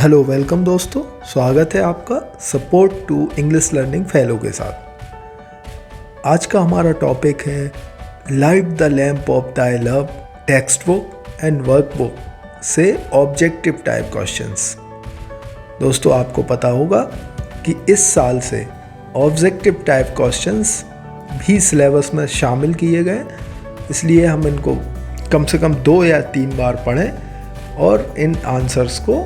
Hello welcome दोस्तों, स्वागत है आपका support to English learning fellow के साथ। आज का हमारा टॉपिक है light the lamp of thy love text book and workbook से ऑब्जेक्टिव टाइप क्वेश्चंस। दोस्तों आपको पता होगा कि इस साल से ऑब्जेक्टिव टाइप क्वेश्चंस भी सिलेबस में शामिल किए गए, इसलिए हम इनको कम से कम 2 या 3 बार पढ़ें और इन आंसर्स को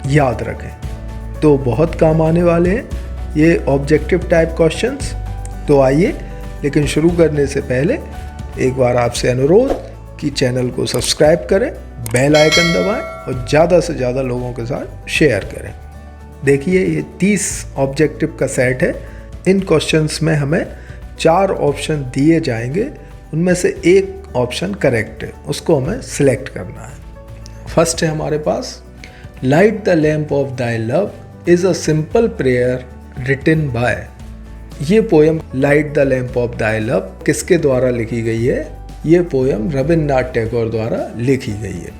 याद रखें। तो बहुत काम आने वाले हैं ये ऑब्जेक्टिव टाइप क्वेश्चंस। तो आइए, लेकिन शुरू करने से पहले एक बार आपसे अनुरोध कि चैनल को सब्सक्राइब करें, बेल आइकन दबाएं और ज़्यादा से ज़्यादा लोगों के साथ शेयर करें। देखिए, ये 30 ऑब्जेक्टिव का सेट है। इन क्वेश्चंस में हमें 4 ऑप्शन दिए जाएंगे, उनमें से एक ऑप्शन करेक्ट है, उसको हमें सिलेक्ट करना है। फर्स्ट है हमारे पास Light the lamp of thy love is a simple prayer written by। ये poem Light the lamp of thy love किसके द्वारा लिखी गई है? ये पोयम रविन्द्रनाथ टैगोर द्वारा लिखी गई है।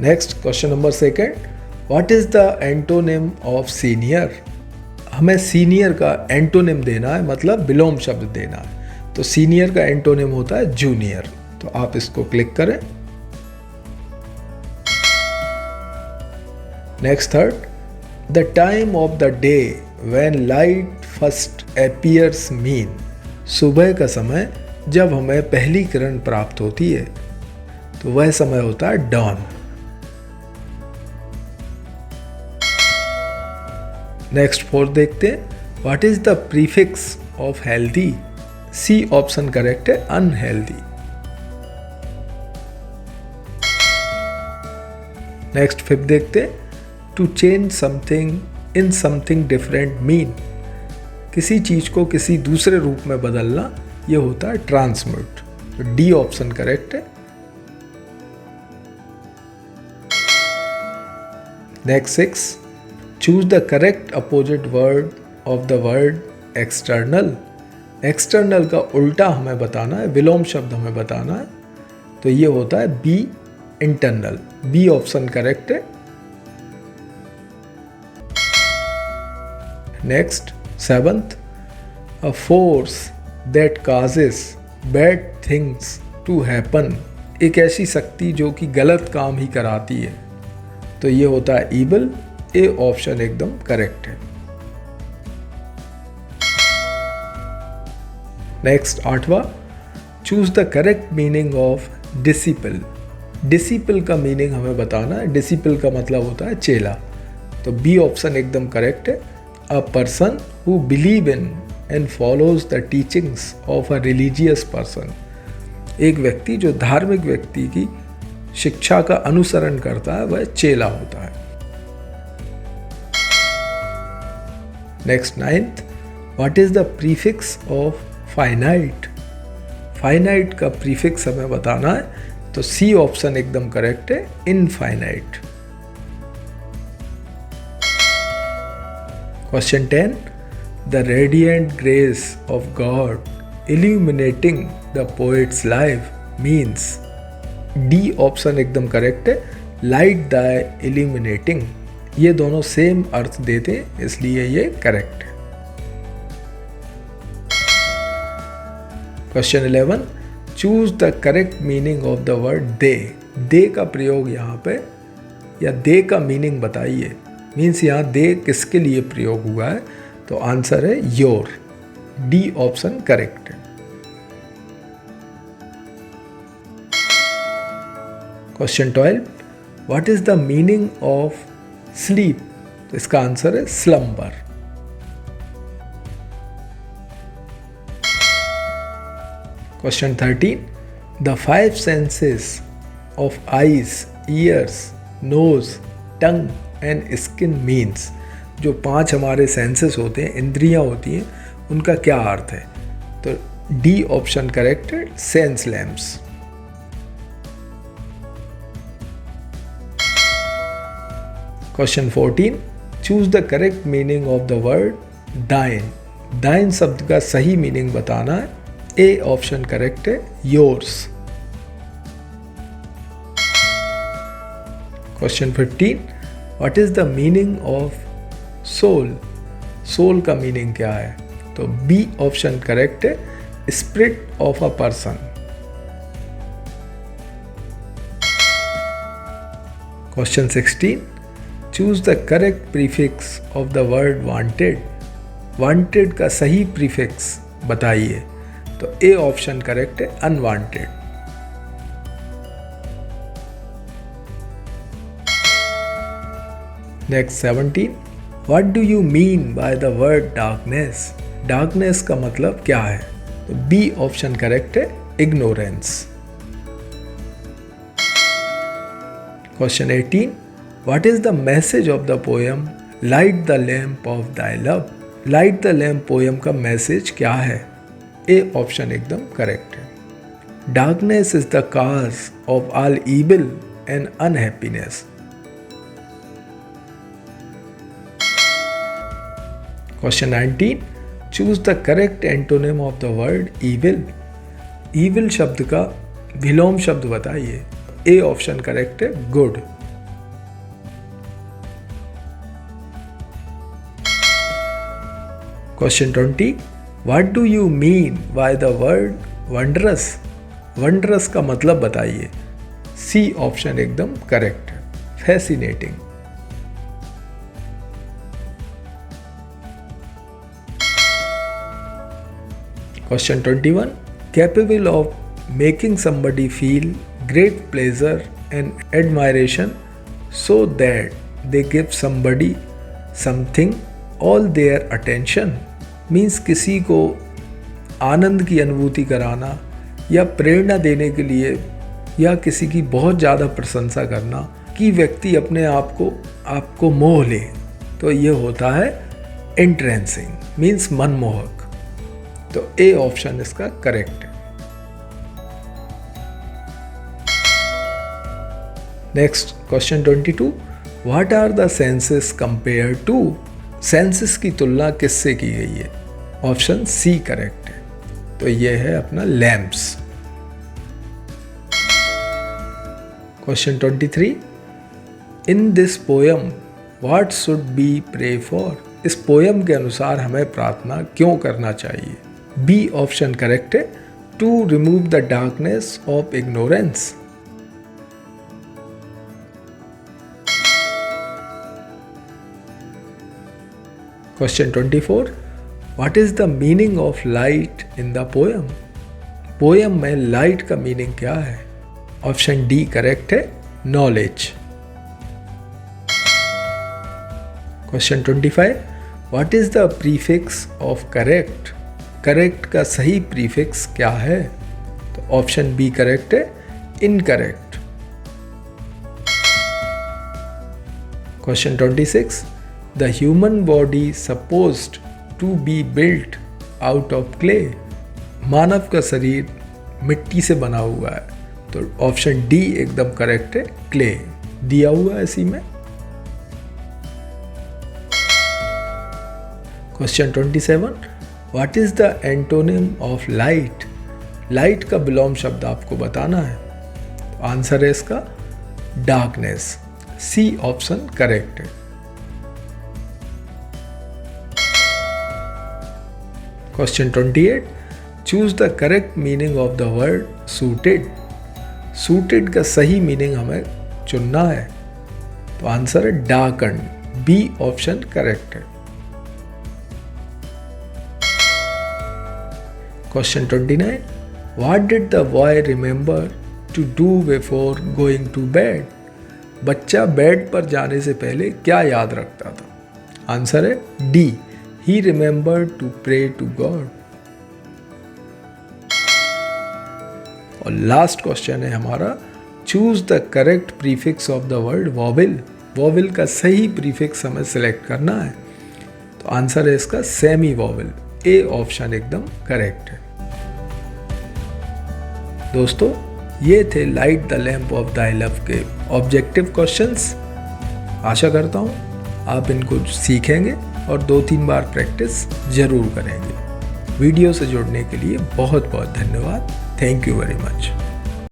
Next question number 2, what is the antonym of senior? हमें सीनियर का एंटोनिम देना है, मतलब विलोम शब्द देना है। तो सीनियर का एंटोनिम होता है जूनियर। तो आप इसको क्लिक करें। Next third, the time of the day when light first appears mean. सुबह का समय जब हमें पहली किरण प्राप्त होती है तो वह समय होता है डॉन। नेक्स्ट 4 देखते हैं, what is the prefix of healthy? C option correct है, अनहेल्दी। नेक्स्ट 5 देखते हैं, to change something in something different mean. किसी चीज को किसी दूसरे रूप में बदलना, यह होता है ट्रांसमिट। तो डी ऑप्शन करेक्ट है। Next 6, choose the correct opposite word of the word external. External का उल्टा हमें बताना है, विलोम शब्द हमें बताना है। तो ये होता है b, internal. B option correct है। Next 7th, a force that causes bad things to happen. एक ऐसी शक्ति जो कि गलत काम ही कराती है। तो ये होता है ईविल। ए ऑप्शन एकदम करेक्ट है। नेक्स्ट 8वां, choose the correct meaning of disciple. Disciple का मीनिंग हमें बताना है। डिसिपल का मतलब होता है चेला। तो बी ऑप्शन एकदम करेक्ट है। A person who believe in and follows the teachings of a religious person. एक व्यक्ति जो धार्मिक व्यक्ति की शिक्षा का अनुसरण करता है वह चेला होता है। Next 9th, what is the prefix of finite? Finite का प्रीफिक्स हमें बताना है। तो सी ऑप्शन एकदम करेक्ट है, infinite. Question 10, the radiant grace of God illuminating the poets life means. D option एकदम करेक्ट है, लाइट द इल्यूमिनेटिंग। ये दोनों सेम अर्थ देते हैं, इसलिए ये करेक्ट है। Question 11, choose the correct meaning of the word they. They का प्रयोग यहाँ पे, या दे का मीनिंग बताइए। मीन्स यहाँ दे किसके लिए प्रयोग हुआ है? तो आंसर है योर। डी ऑप्शन करेक्ट है। Question 12, what is the meaning of sleep? तो इसका आंसर है slumber. Question 13, the 5 senses of eyes, ears, nose, tongue and skin means. जो 5 हमारे सेंसेस होते हैं, इंद्रियां होती हैं, उनका क्या अर्थ है? तो डी ऑप्शन करेक्ट है, sense lamps. Question 14, choose the correct meaning of the word thine. Thine शब्द का सही मीनिंग बताना है। ए ऑप्शन करेक्ट है, yours. Question 15, what is the meaning of soul? Soul का मीनिंग क्या है? तो बी ऑप्शन करेक्ट है, spirit of a person. Question 16, choose the correct prefix of the word wanted. Wanted का सही प्रीफिक्स बताइए। तो ए ऑप्शन करेक्ट है, unwanted. Next 17, what do you mean by the word darkness? Darkness का मतलब क्या है? तो बी ऑप्शन करेक्ट है, ignorance. Question 18, what is the message of the poem light the lamp of thy love? Light the lamp poem का message क्या है? A option एकदम करेक्ट है। Darkness is the cause of all evil and unhappiness. Question 19, choose the correct antonym of the word evil. Evil शब्द का विलोम शब्द बताइए। ए ऑप्शन करेक्ट है, good. Question 20, what do you mean by the word wondrous? Wondrous का मतलब बताइए। C option एकदम करेक्ट है, fascinating. Question 21, capable of making somebody feel great pleasure and admiration so that they give somebody something all their attention। Means किसी को आनंद की अनुभूति कराना या प्रेरणा देने के लिए या किसी की बहुत ज़्यादा प्रशंसा करना कि व्यक्ति अपने आप को आपको मोह ले, तो ये होता है एंट्रेंसिंग, मीन्स मनमोहक। तो ए ऑप्शन इसका करेक्ट है। Next question 22, what are the senses compared to? Senses की तुलना किससे की गई है? ऑप्शन सी करेक्ट है। तो ये है अपना lamps. Question 23, in this poem what should be pray for? इस पोयम के अनुसार हमें प्रार्थना क्यों करना चाहिए? बी ऑप्शन करेक्ट है, to remove the darkness of ignorance. Question 24, what is the meaning of light in the poem? Poem में लाइट का मीनिंग क्या है? ऑप्शन डी करेक्ट है, knowledge. Question 25, what is the prefix of correct? Correct का सही prefix क्या है? तो ऑप्शन बी करेक्ट है, incorrect. Question 26, the human body supposed to be built out of clay. मानव का शरीर मिट्टी से बना हुआ है, तो ऑप्शन डी एकदम करेक्ट है, क्ले दिया हुआ है इसी में। Question 27, what is the antonym of light? Light का विलोम शब्द आपको बताना है। तो आंसर है इसका डार्कनेस। सी ऑप्शन करेक्ट है। Question 28, choose the correct meaning of the word suited. Suited का सही मीनिंग हमें चुनना है। तो आंसर है डार्कन। बी ऑप्शन करेक्ट है। Question 29, what did the boy remember to do before going to bed? बच्चा बेड पर जाने से पहले क्या याद रखता था? आंसर है D, he remembered to pray to God. और लास्ट क्वेश्चन है हमारा, choose the correct prefix of the word vowel. Vowel का सही प्रीफिक्स हमें सिलेक्ट करना है। तो आंसर है इसका सेमी वॉवेल। ए ऑप्शन एकदम करेक्ट है। दोस्तों, ये थे light the lamp of thy love के ऑब्जेक्टिव क्वेश्चंस। आशा करता हूँ आप इनको सीखेंगे और 2-3 बार प्रैक्टिस जरूर करेंगे। वीडियो से जुड़ने के लिए बहुत बहुत धन्यवाद। Thank you very much.